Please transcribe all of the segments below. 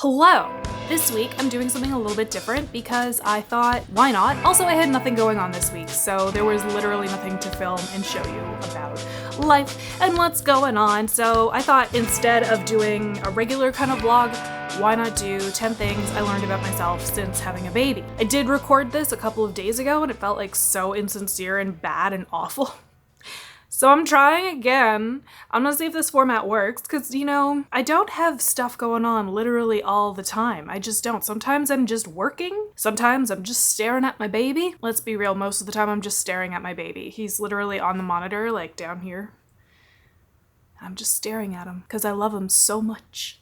Hello! This week I'm doing something a little bit different because I thought, why not? Also, I had nothing going on this week, so there was literally nothing to film and show you about life and what's going on. So I thought instead of doing a regular kind of vlog, why not do 10 things I learned about myself since having a baby? I did record this a couple of days ago and it felt like so insincere and bad and awful. So I'm trying again. I'm gonna see if this format works, because, you know, I don't have stuff going on literally all the time. I just don't. Sometimes I'm just working. Sometimes I'm just staring at my baby. Let's be real, most of the time I'm just staring at my baby. He's literally on the monitor, like down here. I'm just staring at him, because I love him so much.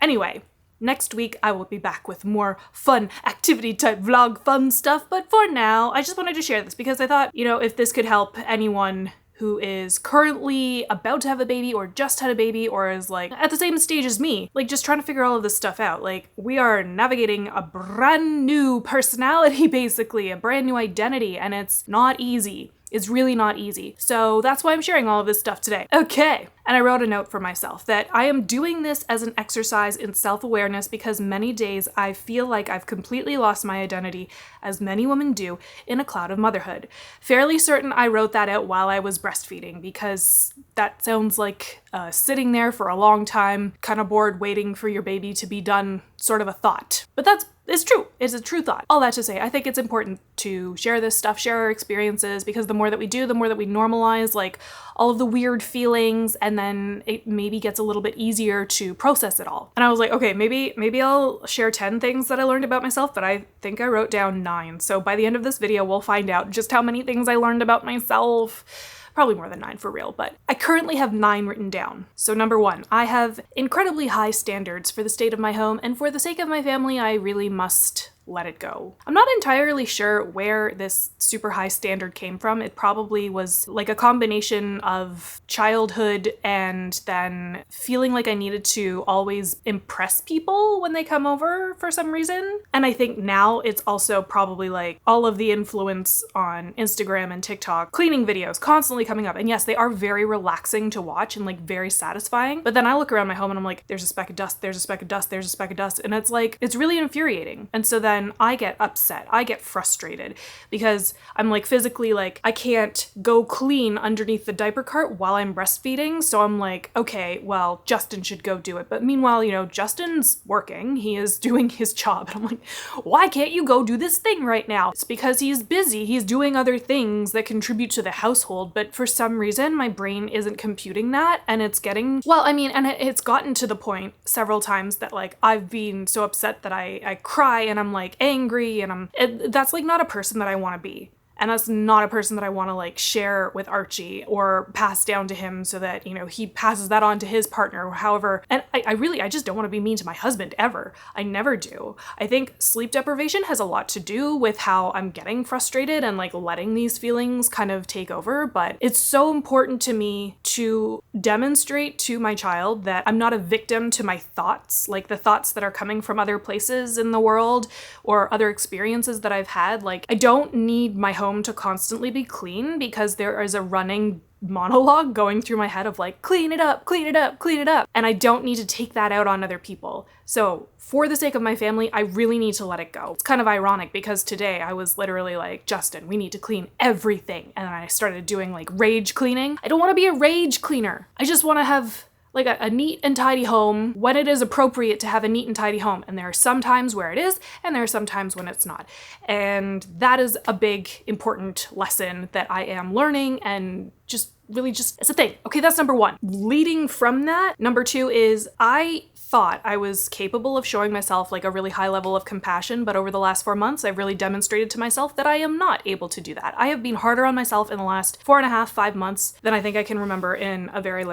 Anyway. Next week, I will be back with more fun activity-type vlog fun stuff, but for now, I just wanted to share this because I thought, you know, if this could help anyone who is currently about to have a baby or just had a baby or is like at the same stage as me, like just trying to figure all of this stuff out. Like, we are navigating a brand new personality, basically, a brand new identity, and it's not easy. It's really not easy. So that's why I'm sharing all of this stuff today. Okay. And I wrote a note for myself that I am doing this as an exercise in self-awareness because many days I feel like I've completely lost my identity, as many women do, in a cloud of motherhood. Fairly certain I wrote that out while I was breastfeeding because that sounds like sitting there for a long time, kind of bored, waiting for your baby to be done sort of a thought. But it's true. It's a true thought. All that to say, I think it's important to share this stuff, share our experiences, because the more that we do, the more that we normalize like all of the weird feelings, and then it maybe gets a little bit easier to process it all. And I was like, okay, maybe I'll share 10 things that I learned about myself, but I think I wrote down 9. So by the end of this video, we'll find out just how many things I learned about myself. Probably more than 9 for real, but I currently have 9 written down. So number 1, I have incredibly high standards for the state of my home, and for the sake of my family, I really must let it go. I'm not entirely sure where this super high standard came from. It probably was like a combination of childhood and then feeling like I needed to always impress people when they come over for some reason. And I think now it's also probably like all of the influence on Instagram and TikTok, cleaning videos constantly coming up. And yes, they are very relaxing to watch and like very satisfying. But then I look around my home and I'm like, there's a speck of dust, there's a speck of dust, there's a speck of dust. And it's like, it's really infuriating. And so then I get upset, I get frustrated because I'm like physically like, I can't go clean underneath the diaper cart while I'm breastfeeding. So I'm like, okay, well, Justin should go do it. But meanwhile, you know, Justin's working, he is doing his job. And I'm like, why can't you go do this thing right now? It's because he's busy, he's doing other things that contribute to the household. But for some reason, my brain isn't computing that. And it's getting, well, I mean, and it's gotten to the point several times that like, I've been so upset that I cry and I'm like angry, and that's like not a person that I want to be. And that's not a person that I want to like share with Archie or pass down to him so that, you know, he passes that on to his partner or however. And I just don't want to be mean to my husband ever. I never do. I think sleep deprivation has a lot to do with how I'm getting frustrated and like letting these feelings kind of take over. But it's so important to me to demonstrate to my child that I'm not a victim to my thoughts, like the thoughts that are coming from other places in the world or other experiences that I've had. Like, I don't need my home to constantly be clean because there is a running monologue going through my head of like, clean it up, clean it up, clean it up. And I don't need to take that out on other people. So for the sake of my family, I really need to let it go. It's kind of ironic because today I was literally like, Justin, we need to clean everything. And then I started doing like rage cleaning. I don't want to be a rage cleaner. I just want to have like a neat and tidy home when it is appropriate to have a neat and tidy home. And there are some times where it is, and there are some times when it's not. And that is a big, important lesson that I am learning and just really just, it's a thing. Okay, that's number 1. Leading from that, number 2 is I thought I was capable of showing myself like a really high level of compassion, but over the last 4 months, I've really demonstrated to myself that I am not able to do that. I have been harder on myself in the last 4.5, 5 months than I think I can remember in a very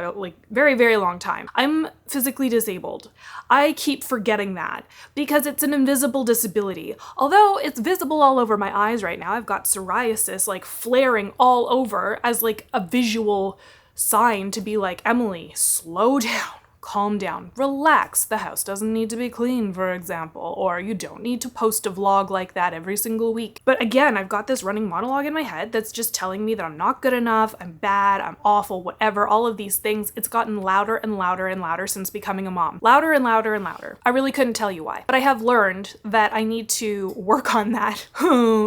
long time. I'm physically disabled. I keep forgetting that because it's an invisible disability. Although it's visible all over my eyes right now, I've got psoriasis like flaring all over as like a visual sign to be like, Emily, slow down. calm down, relax. The house doesn't need to be clean, for example, or you don't need to post a vlog like that every single week. But again, I've got this running monologue in my head that's just telling me that I'm not good enough, I'm bad, I'm awful, whatever, all of these things. It's gotten louder and louder and louder since becoming a mom. Louder and louder and louder. I really couldn't tell you why. But I have learned that I need to work on that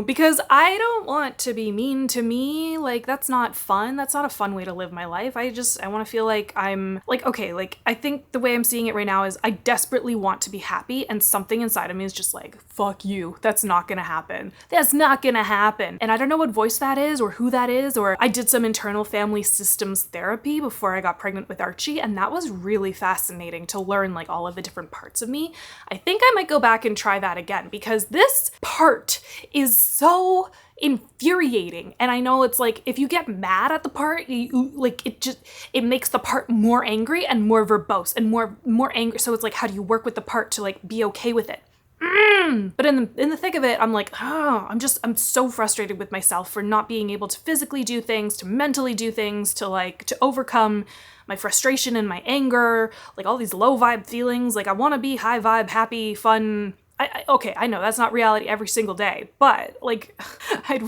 because I don't want to be mean to me. Like, that's not fun. That's not a fun way to live my life. I want to feel like I'm like, okay, like I think the way I'm seeing it right now is I desperately want to be happy, and something inside of me is just like, fuck you. That's not gonna happen. That's not gonna happen. And I don't know what voice that is or who that is, or I did some internal family systems therapy before I got pregnant with Archie, and that was really fascinating to learn like all of the different parts of me. I think I might go back and try that again because this part is so infuriating. And I know it's like, if you get mad at the part, it makes the part more angry and more verbose and more angry. So it's like, how do you work with the part to like be okay with it? But in the thick of it, I'm like, I'm so frustrated with myself for not being able to physically do things, to mentally do things, to overcome my frustration and my anger, like all these low vibe feelings. Like I want to be high vibe, happy, fun. Okay, I know that's not reality every single day, but like I'd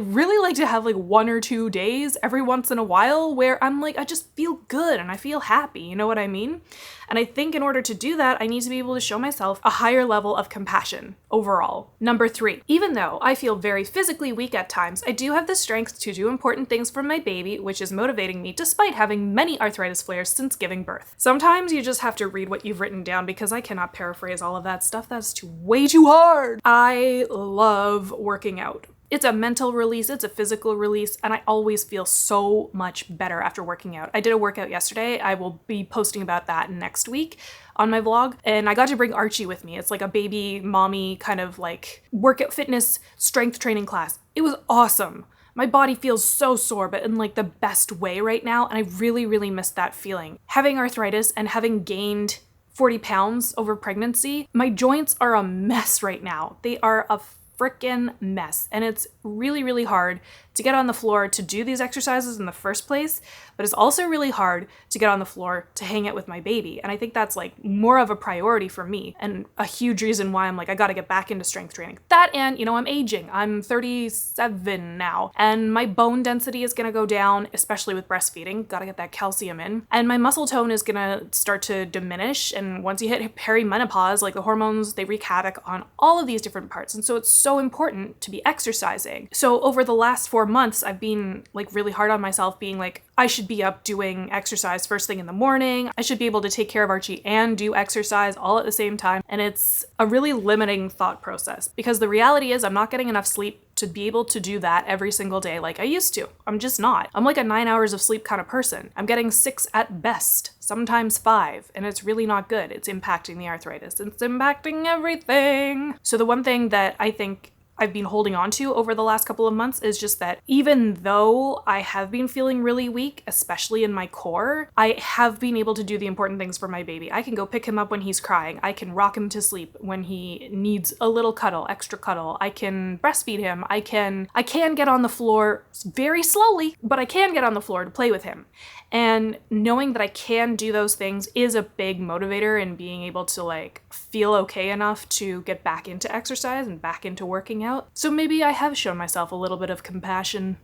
really like to have like 1 or 2 days every once in a while where I'm like, I just feel good and I feel happy, you know what I mean? And I think in order to do that, I need to be able to show myself a higher level of compassion overall. Number 3, even though I feel very physically weak at times, I do have the strength to do important things for my baby, which is motivating me despite having many arthritis flares since giving birth. Sometimes you just have to read what you've written down because I cannot paraphrase all of that stuff. That's way too hard. I love working out. It's a mental release, it's a physical release, and I always feel so much better after working out. I did a workout yesterday. I will be posting about that next week on my vlog, and I got to bring Archie with me. It's like a baby mommy kind of like workout, fitness, strength training class. It was awesome. My body feels so sore, but in like the best way right now, and I really, really miss that feeling. Having arthritis and having gained 40 pounds over pregnancy, my joints are a mess right now. They are a freaking mess. And it's really, really hard to get on the floor to do these exercises in the first place, but it's also really hard to get on the floor to hang out with my baby. And I think that's like more of a priority for me and a huge reason why I'm like, I gotta get back into strength training. That and, you know, I'm aging. I'm 37 now and my bone density is gonna go down, especially with breastfeeding. Gotta get that calcium in. And my muscle tone is gonna start to diminish. And once you hit perimenopause, like the hormones, they wreak havoc on all of these different parts. And so it's so important to be exercising. So over the last 4 months, I've been like really hard on myself, being like, I should be up doing exercise first thing in the morning. I should be able to take care of Archie and do exercise all at the same time. And it's a really limiting thought process because the reality is I'm not getting enough sleep to be able to do that every single day like I used to. I'm just not. I'm like a 9 hours of sleep kind of person. I'm getting 6 at best, sometimes 5, and it's really not good. It's impacting the arthritis. It's impacting everything. So the one thing that I think I've been holding on to over the last couple of months is just that even though I have been feeling really weak, especially in my core, I have been able to do the important things for my baby. I can go pick him up when he's crying. I can rock him to sleep when he needs a little cuddle, extra cuddle. I can breastfeed him. I can get on the floor very slowly, but I can get on the floor to play with him. And knowing that I can do those things is a big motivator in being able to like feel okay enough to get back into exercise and back into working out. So maybe I have shown myself a little bit of compassion.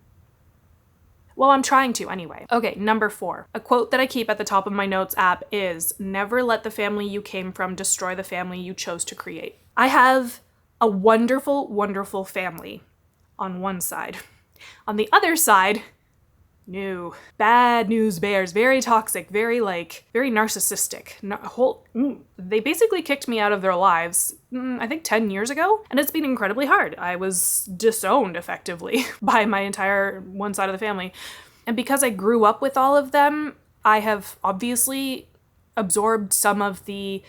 Well, I'm trying to anyway. Okay, number 4. A quote that I keep at the top of my notes app is, never let the family you came from destroy the family you chose to create. I have a wonderful, wonderful family on one side. On the other side, no. Bad news bears, very toxic, very narcissistic. They basically kicked me out of their lives, I think 10 years ago, and it's been incredibly hard. I was disowned effectively by my entire one side of the family. And because I grew up with all of them, I have obviously absorbed some of the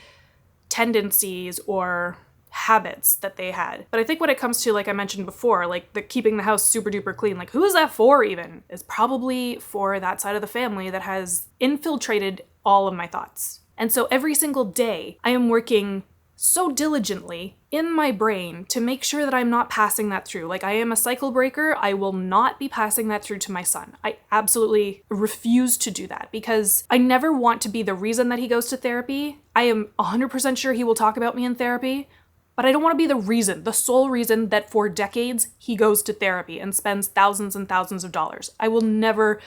tendencies or habits that they had. But I think when it comes to, like I mentioned before, like the keeping the house super duper clean, like who is that for even? It's probably for that side of the family that has infiltrated all of my thoughts. And so every single day I am working so diligently in my brain to make sure that I'm not passing that through. Like, I am a cycle breaker. I will not be passing that through to my son. I absolutely refuse to do that because I never want to be the reason that he goes to therapy. I am 100% sure he will talk about me in therapy, but I don't want to be the sole reason that for decades he goes to therapy and spends thousands and thousands of dollars. I will never.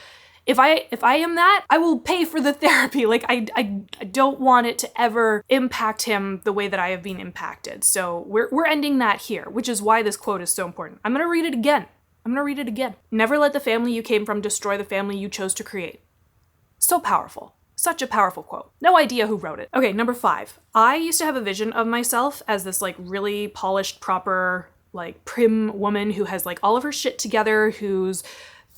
If I am that, I will pay for the therapy. Like, I don't want it to ever impact him the way that I have been impacted. So we're ending that here, which is why this quote is so important. I'm going to read it again. Never let the family you came from destroy the family you chose to create. So powerful. Such a powerful quote. No idea who wrote it. Okay, number 5. I used to have a vision of myself as this like really polished, proper, like prim woman who has like all of her shit together, who's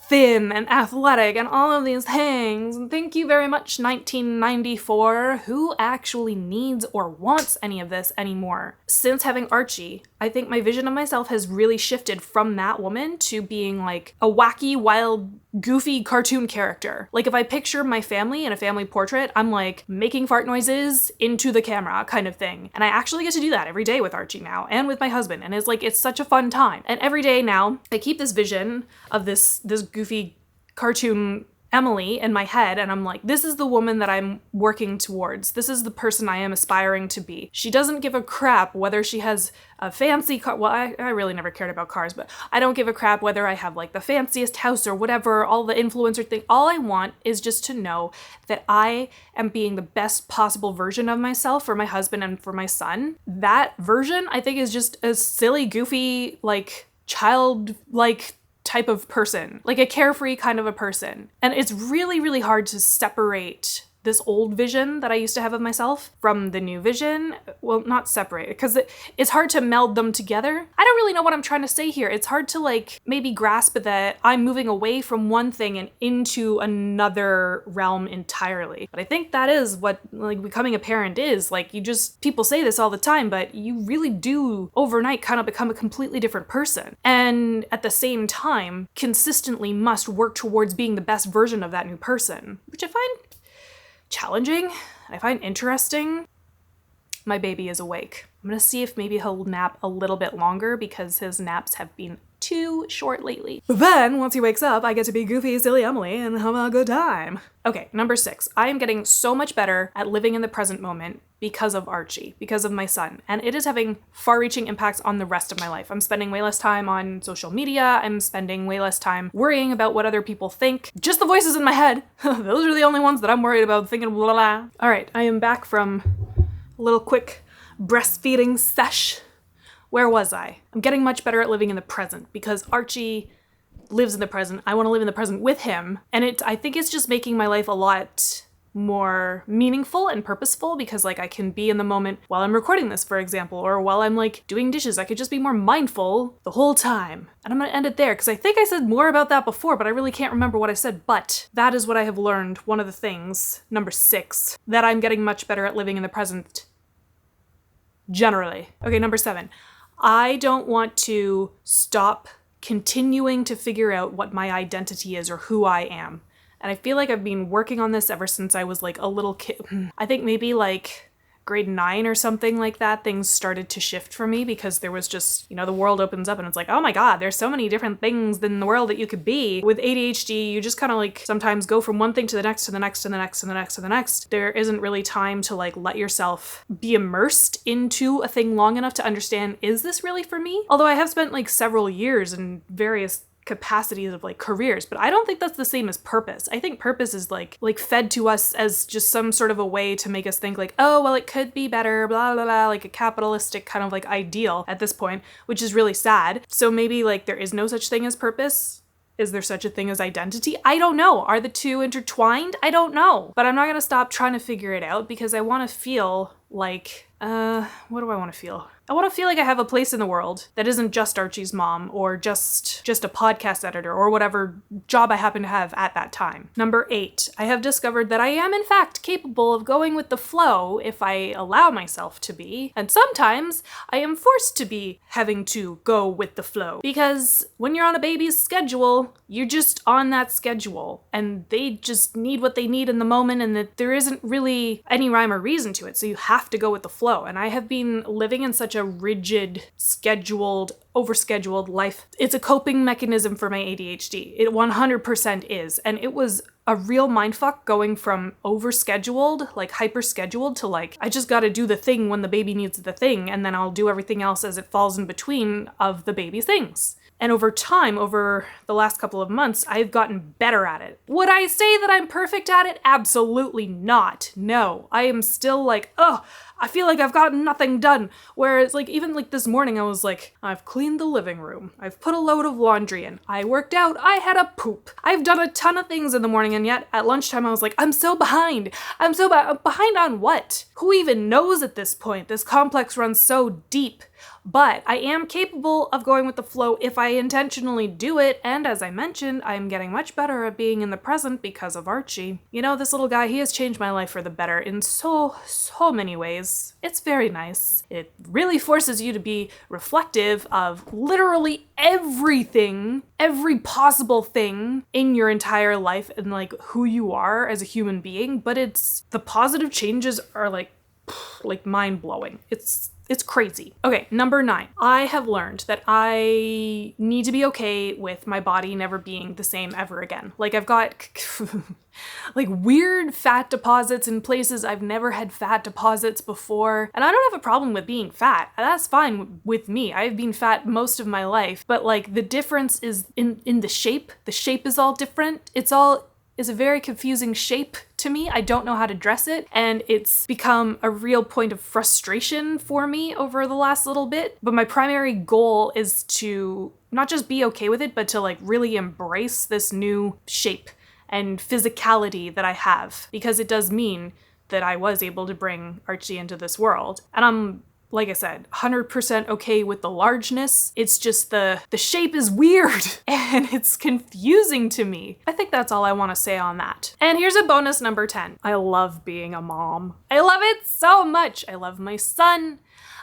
thin and athletic and all of these things. And thank you very much, 1994. Who actually needs or wants any of this anymore? Since having Archie, I think my vision of myself has really shifted from that woman to being like a wacky, wild, goofy cartoon character. Like, if I picture my family in a family portrait, I'm like making fart noises into the camera kind of thing. And I actually get to do that every day with Archie now and with my husband. And it's such a fun time. And every day now I keep this vision of this goofy cartoon Emily in my head, and I'm like, this is the woman that I'm working towards. This is the person I am aspiring to be. She doesn't give a crap whether she has a fancy car. Well, I really never cared about cars, but I don't give a crap whether I have like the fanciest house or whatever, all the influencer thing. All I want is just to know that I am being the best possible version of myself for my husband and for my son. That version, I think, is just a silly, goofy, like child-like type of person, like a carefree kind of a person. And it's really, really hard to separate this old vision that I used to have of myself from the new vision. Well, not separate, because it's hard to meld them together. I don't really know what I'm trying to say here. It's hard to like maybe grasp that I'm moving away from one thing and into another realm entirely. But I think that is what like becoming a parent is. Like, people say this all the time, but you really do overnight kind of become a completely different person. And at the same time, consistently must work towards being the best version of that new person, which I find challenging, I find interesting. My baby is awake. I'm gonna see if maybe he'll nap a little bit longer because his naps have been too short lately. But then, once he wakes up, I get to be goofy, silly Emily and have a good time. Okay, number 6. I am getting so much better at living in the present moment because of Archie, because of my son. And it is having far-reaching impacts on the rest of my life. I'm spending way less time on social media. I'm spending way less time worrying about what other people think. Just the voices in my head. Those are the only ones that I'm worried about thinking blah, blah, blah. All right, I am back from a little quick breastfeeding sesh. Where was I? I'm getting much better at living in the present because Archie lives in the present. I want to live in the present with him. And I think it's just making my life a lot more meaningful and purposeful because like I can be in the moment while I'm recording this, for example, or while I'm like doing dishes. I could just be more mindful the whole time. And I'm going to end it there because I think I said more about that before, but I really can't remember what I said. But that is what I have learned. One of the things, number 6, that I'm getting much better at living in the present generally. Okay, number 7. I don't want to stop continuing to figure out what my identity is or who I am. And I feel like I've been working on this ever since I was like a little kid. I think maybe like grade 9 or something like that, things started to shift for me because there was just, the world opens up and it's like, oh my God, there's so many different things in the world that you could be. With ADHD, you just kind of like sometimes go from one thing to the next, to the next, to the next, to the next, to the next. There isn't really time to like let yourself be immersed into a thing long enough to understand, is this really for me? Although I have spent like several years in various capacities of like careers, but I don't think that's the same as purpose. I think purpose is like fed to us as just some sort of a way to make us think like, oh, well, it could be better, blah, blah, blah, like a capitalistic kind of like ideal at this point, which is really sad. So maybe like there is no such thing as purpose. Is there such a thing as identity? I don't know. Are the two intertwined? I don't know. But I'm not going to stop trying to figure it out because I want to feel like, what do I want to feel? I want to feel like I have a place in the world that isn't just Archie's mom or just a podcast editor or whatever job I happen to have at that time. Number 8, I have discovered that I am in fact capable of going with the flow if I allow myself to be. And sometimes I am forced to be having to go with the flow because when you're on a baby's schedule, you're just on that schedule and they just need what they need in the moment and that there isn't really any rhyme or reason to it. So you have have to go with the flow. And I have been living in such a rigid, scheduled, overscheduled life. It's a coping mechanism for my ADHD. It 100% is. And it was a real mindfuck going from overscheduled, like hyper-scheduled, to like, I just gotta do the thing when the baby needs the thing, and then I'll do everything else as it falls in between of the baby's things. And over time, over the last couple of months, I've gotten better at it. Would I say that I'm perfect at it? Absolutely not. No, I am still like, oh, I feel like I've gotten nothing done. Whereas like, even like this morning, I was like, I've cleaned the living room. I've put a load of laundry in. I worked out. I had a poop. I've done a ton of things in the morning. And yet at lunchtime, I was like, I'm so behind. I'm so behind on what? Who even knows at this point? This complex runs so deep. But I am capable of going with the flow if I intentionally do it, and as I mentioned, I'm getting much better at being in the present because of Archie. You know, this little guy, he has changed my life for the better in so many ways. It's very nice. It really forces you to be reflective of literally everything, every possible thing in your entire life and like who you are as a human being, but the positive changes are like mind-blowing. It's crazy. Okay, number 9. I have learned that I need to be okay with my body never being the same ever again. Like I've got like weird fat deposits in places I've never had fat deposits before. And I don't have a problem with being fat. That's fine with me. I've been fat most of my life, but like the difference is in the shape. The shape is all different. It's a very confusing shape to me. I don't know how to dress it, and it's become a real point of frustration for me over the last little bit. But my primary goal is to not just be okay with it, but to like really embrace this new shape and physicality that I have, because it does mean that I was able to bring Archie into this world. And I'm, like I said, 100% okay with the largeness. It's just the shape is weird and it's confusing to me. I think that's all I want to say on that. And here's a bonus number 10. I love being a mom. I love it so much. I love my son.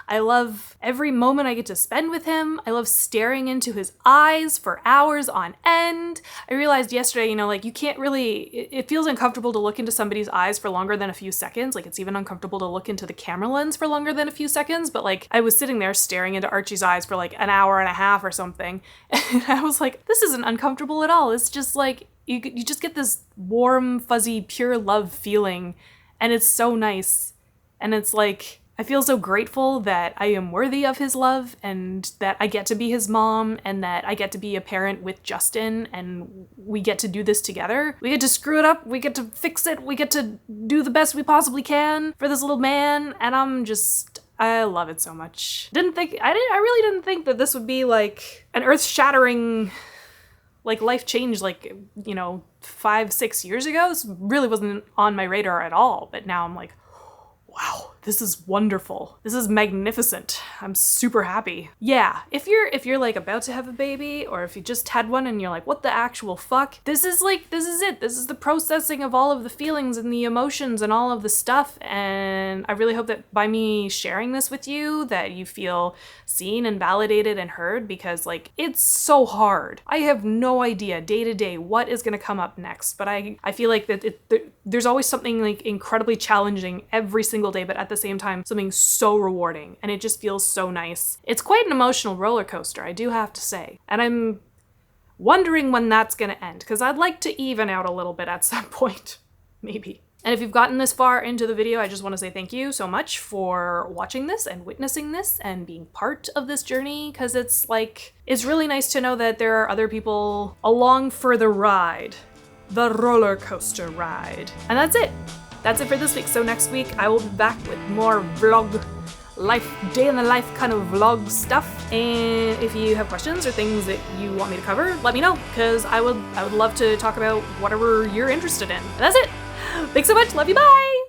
I love every moment I get to spend with him. I love staring into his eyes for hours on end. I realized yesterday, you know, like you can't really, it feels uncomfortable to look into somebody's eyes for longer than a few seconds. Like it's even uncomfortable to look into the camera lens for longer than a few seconds. But like I was sitting there staring into Archie's eyes for like an hour and a half or something. And I was like, this isn't uncomfortable at all. It's just like, you just get this warm, fuzzy, pure love feeling. And it's so nice. And it's like, I feel so grateful that I am worthy of his love and that I get to be his mom and that I get to be a parent with Justin and we get to do this together. We get to screw it up. We get to fix it. We get to do the best we possibly can for this little man. And I love it so much. I really didn't think that this would be like an earth-shattering like life change, like, you know, 5-6 years ago. This really wasn't on my radar at all. But now I'm like, wow, this is wonderful. This is magnificent. I'm super happy. Yeah, if you're like about to have a baby, or if you just had one and you're like, what the actual fuck? This is it. This is the processing of all of the feelings and the emotions and all of the stuff. And I really hope that by me sharing this with you, that you feel seen and validated and heard, because like, it's so hard. I have no idea day to day what is gonna come up next, but I feel like that there's always something like incredibly challenging every single day, but at the same time, something so rewarding, and it just feels so nice. It's quite an emotional roller coaster, I do have to say. And I'm wondering when that's gonna end, because I'd like to even out a little bit at some point, maybe. And if you've gotten this far into the video, I just want to say thank you so much for watching this and witnessing this and being part of this journey, because it's really nice to know that there are other people along for the ride, the roller coaster ride. And that's it. That's it for this week. So next week I will be back with more vlog, life, day in the life kind of vlog stuff. And if you have questions or things that you want me to cover, let me know, because I would love to talk about whatever you're interested in. And that's it. Thanks so much. Love you. Bye.